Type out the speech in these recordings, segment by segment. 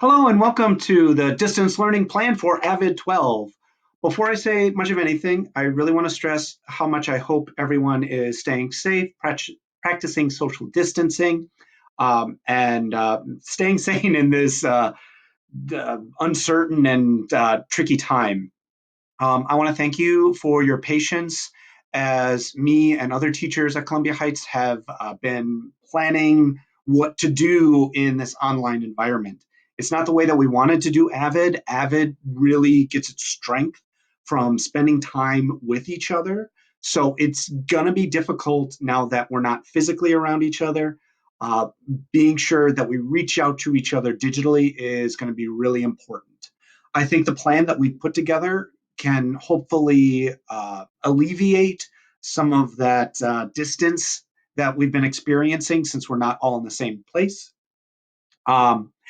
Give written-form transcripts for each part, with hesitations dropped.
Hello and welcome to the distance learning plan for AVID 12. Before I say much of anything, I really want to stress how much I hope everyone is staying safe, practicing social distancing, and staying sane in this uncertain and tricky time. I want to thank you for your patience as me and other teachers at Columbia Heights have been planning what to do in this online environment. It's not the way that we wanted to do AVID. AVID really gets its strength from spending time with each other. So it's going to be difficult now that we're not physically around each other. Uh, Being sure that we reach out to each other digitally is going to be really important. I think the plan that we put together can hopefully alleviate some of that distance that we've been experiencing since we're not all in the same place.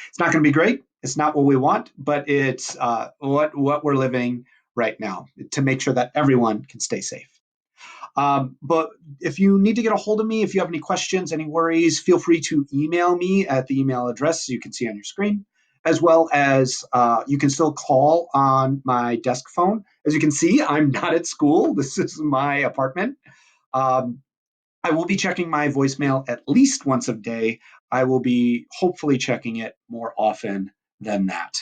It's not going to be great. It's not what we want, but it's what we're living right now to make sure that everyone can stay safe. But if you need to get a hold of me, if you have any questions, any worries, feel free to email me at the email address you can see on your screen, as well as you can still call on my desk phone. As you can see, I'm not at school. This is my apartment. Um, I will be checking my voicemail at least once a day. I will be hopefully checking it more often than that.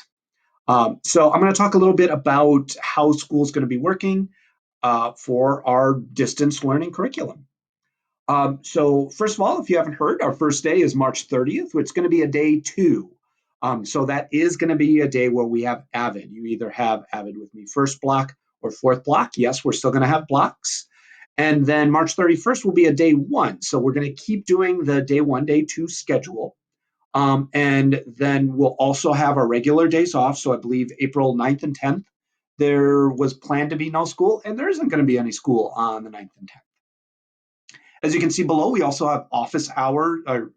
So I'm going to talk a little bit about how school is going to be working for our distance learning curriculum. So first of all, if you haven't heard, our first day is March 30th, which is going to be a day two. So that is going to be a day where we have AVID. You either have AVID with me first block or fourth block. Yes, we're still going to have blocks. And then March 31st will be a day one. So we're going to keep doing the day one, day two schedule. And then we'll also have our regular days off. So I believe April 9th and 10th, there was planned to be no school, and there isn't going to be any school on the 9th and 10th. As you can see below, we also have office hour or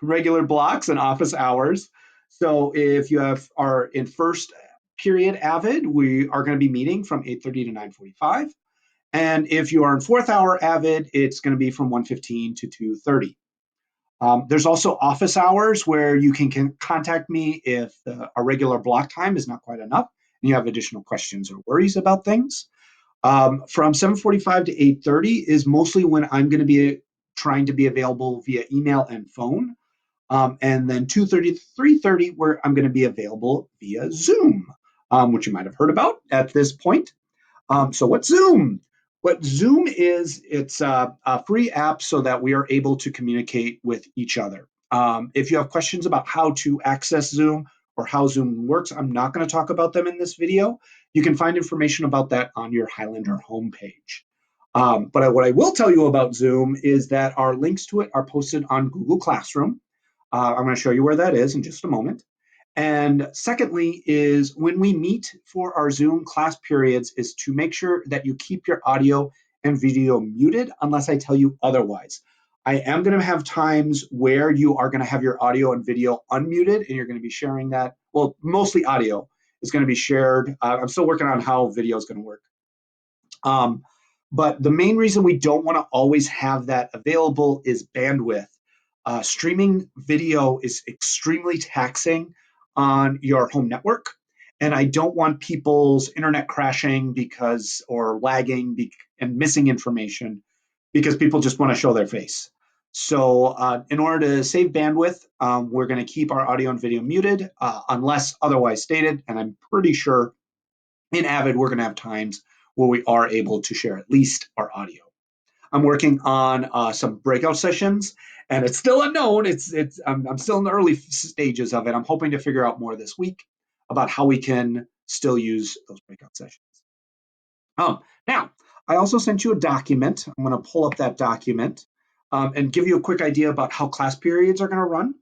regular blocks and office hours. So if you are in first period AVID, we are going to be meeting from 8:30 to 9:45. And if you are in fourth hour AVID, it's going to be from 1:15 to 2:30. There's also office hours where you can contact me if a regular block time is not quite enough and you have additional questions or worries about things. From 7:45 to 8:30 is mostly when I'm going to be trying to be available via email and phone. And then 2:30 to 3:30 where I'm going to be available via Zoom, which you might have heard about at this point. So what's Zoom? What Zoom is, it's a free app so that we are able to communicate with each other. If you have questions about how to access Zoom or how Zoom works, I'm not going to talk about them in this video. You can find information about that on your Highlander homepage. But what I will tell you about Zoom is that our links to it are posted on Google Classroom. I'm going to show you where that is in just a moment. And secondly is when we meet for our Zoom class periods is to make sure that you keep your audio and video muted unless I tell you otherwise. I am going to have times where you are going to have your audio and video unmuted and you're going to be sharing that. Well, mostly audio is going to be shared. I'm still working on how video is going to work. But the main reason we don't want to always have that available is bandwidth. Streaming video is extremely taxing on your home network. And I don't want people's internet crashing because or lagging and missing information because people just want to show their face. So in order to save bandwidth, we're going to keep our audio and video muted unless otherwise stated. And I'm pretty sure in AVID, we're going to have times where we are able to share at least our audio. I'm working on some breakout sessions, and it's still unknown. I'm still in the early stages of it. I'm hoping to figure out more this week about how we can still use those breakout sessions. Now, I also sent you a document. I'm going to pull up that document and give you a quick idea about how class periods are going to run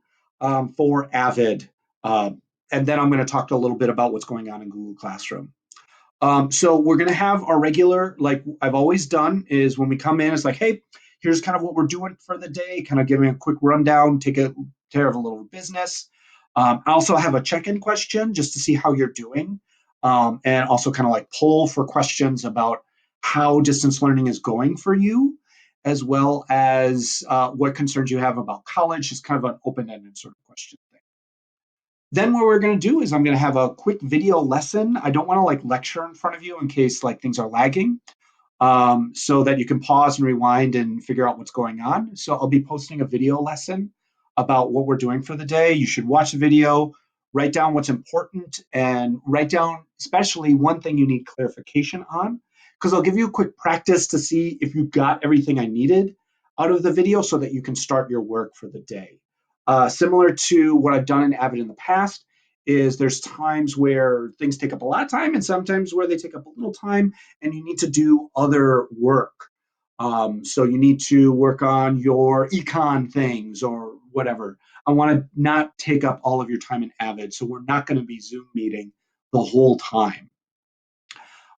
for AVID. And then I'm going to talk a little bit about what's going on in Google Classroom. So we're going to have our regular, like I've always done, is when we come in, it's like, hey, here's kind of what we're doing for the day, kind of giving a quick rundown, take care of a little business. I also have a check-in question just to see how you're doing, and also kind of like poll for questions about how distance learning is going for you, as well as what concerns you have about college, just kind of an open-ended sort of question thing. Then what we're going to do is I'm going to have a quick video lesson. I don't want to like lecture in front of you in case like things are lagging, so that you can pause and rewind and figure out what's going on. So I'll be posting a video lesson about what we're doing for the day. You should watch the video, write down what's important, and write down especially one thing you need clarification on, because I'll give you a quick practice to see if you got everything I needed out of the video so that you can start your work for the day. Similar to what I've done in AVID in the past, is there's times where things take up a lot of time and sometimes where they take up a little time and you need to do other work. So you need to work on your econ things or whatever. I want to not take up all of your time in AVID, so we're not going to be Zoom meeting the whole time.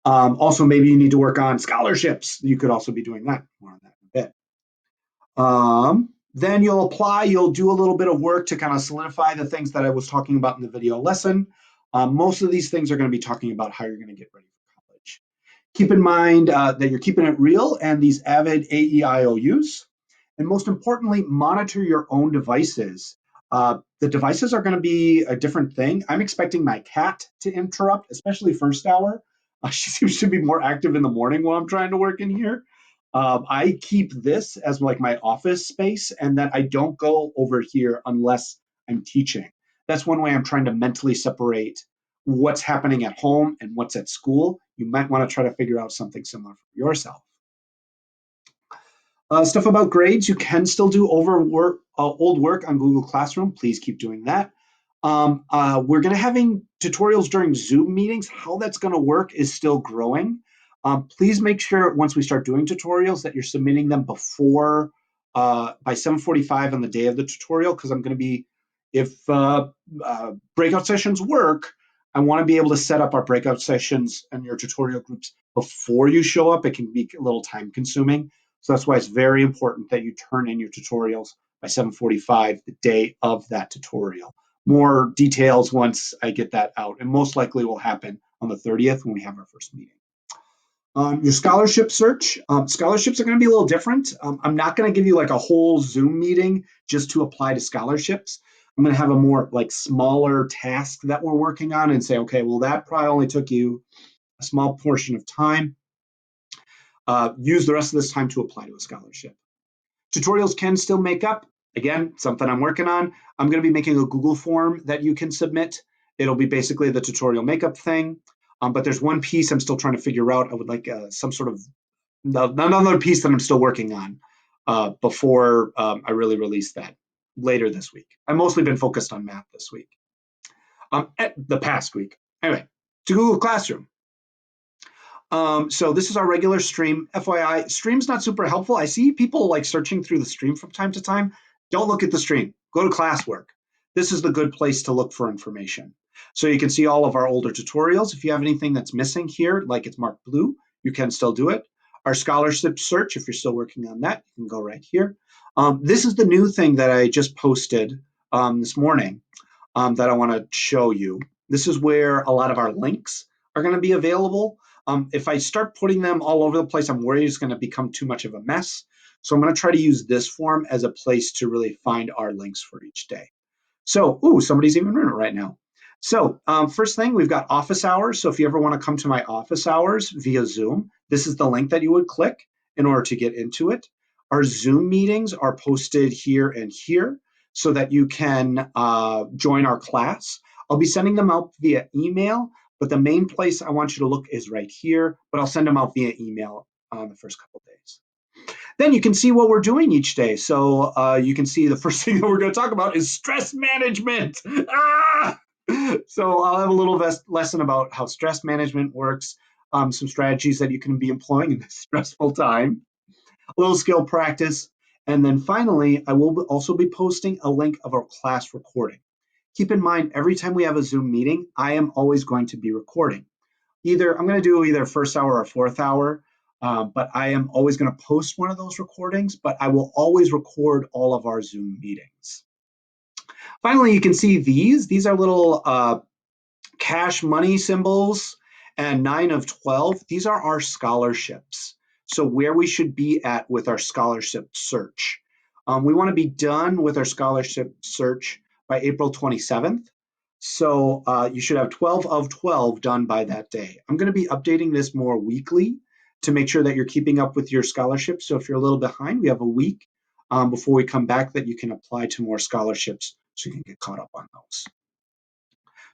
Also, maybe you need to work on scholarships. You could also be doing that. More on that in a bit. Then you'll apply, you'll do a little bit of work to kind of solidify the things that I was talking about in the video lesson. Most of these things are going to be talking about how you're going to get ready for college. Keep in mind that you're keeping it real and these AVID AEIOUs. And most importantly, monitor your own devices. The devices are going to be a different thing. I'm expecting my cat to interrupt, especially first hour. She seems to be more active in the morning while I'm trying to work in here. I keep this as like my office space, and that I don't go over here unless I'm teaching. That's one way I'm trying to mentally separate what's happening at home and what's at school. You might want to try to figure out something similar for yourself. Stuff about grades, you can still do old work on Google Classroom. Please keep doing that. We're going to having tutorials during Zoom meetings. How that's going to work is still growing. Please make sure once we start doing tutorials that you're submitting them before by 7:45 on the day of the tutorial, because I'm going to be, if breakout sessions work, I want to be able to set up our breakout sessions and your tutorial groups before you show up. It can be a little time consuming. So that's why it's very important that you turn in your tutorials by 7:45 the day of that tutorial. More details once I get that out, and most likely will happen on the 30th when we have our first meeting. Your scholarship search. Scholarships are going to be a little different. I'm not going to give you like a whole Zoom meeting just to apply to scholarships. I'm going to have a more like smaller task that we're working on and say, okay, well, that probably only took you a small portion of time. Use the rest of this time to apply to a scholarship. Tutorials can still make up. Again, something I'm working on. I'm going to be making a Google form that you can submit. It'll be basically the tutorial makeup thing. But there's one piece I'm still trying to figure out. I would like some sort of another piece that I'm still working on before I really release that later this week. I've mostly been focused on math this week, the past week. Anyway, to Google Classroom. So this is our regular stream. FYI, stream's not super helpful. I see people like searching through the stream from time to time. Don't look at the stream. Go to classwork. This is the good place to look for information. So you can see all of our older tutorials. If you have anything that's missing here, like it's marked blue, you can still do it. Our scholarship search, if you're still working on that, you can go right here. This is the new thing that I just posted this morning that I want to show you. This is where a lot of our links are going to be available. If I start putting them all over the place, I'm worried it's going to become too much of a mess. So I'm going to try to use this form as a place to really find our links for each day. So, somebody's even in it right now. So first thing, we've got office hours. So if you ever want to come to my office hours via Zoom, this is the link that you would click in order to get into it. Our Zoom meetings are posted here and here so that you can join our class. I'll be sending them out via email, but the main place I want you to look is right here, but I'll send them out via email the first couple of days. Then you can see what we're doing each day. So you can see the first thing that we're going to talk about is stress management. So I'll have a little lesson about how stress management works, some strategies that you can be employing in this stressful time, a little skill practice, and then finally, I will also be posting a link of our class recording. Keep in mind, every time we have a Zoom meeting, I am always going to be recording. I'm going to do either first hour or fourth hour, but I am always going to post one of those recordings, but I will always record all of our Zoom meetings. Finally, you can see these are little cash money symbols and 9 of 12. These are our scholarships. So where we should be at with our scholarship search. We want to be done with our scholarship search by April 27th. So you should have 12 of 12 done by that day. I'm going to be updating this more weekly to make sure that you're keeping up with your scholarship. So if you're a little behind, we have a week before we come back that you can apply to more scholarships so you can get caught up on those.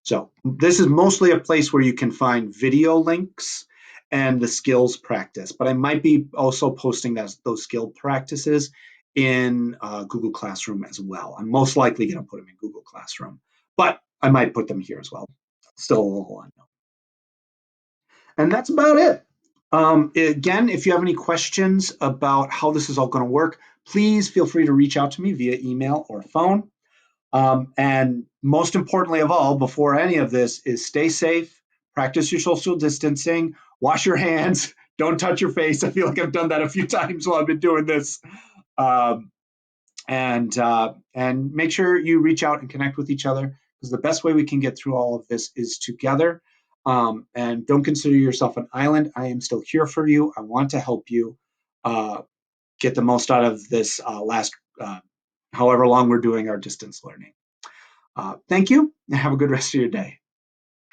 So this is mostly a place where you can find video links and the skills practice, but I might be also posting those skill practices in Google Classroom as well. I'm most likely going to put them in Google Classroom, but I might put them here as well. Still a little unknown. And that's about it. Again, if you have any questions about how this is all going to work, please feel free to reach out to me via email or phone. And most importantly of all, before any of this, is stay safe, practice your social distancing, wash your hands, don't touch your face. I feel like I've done that a few times while I've been doing this. Um, and make sure you reach out and connect with each other, because the best way we can get through all of this is together. And don't consider yourself an island. I am still here for you. I want to help you get the most out of this last however long we're doing our distance learning. Thank you, and have a good rest of your day.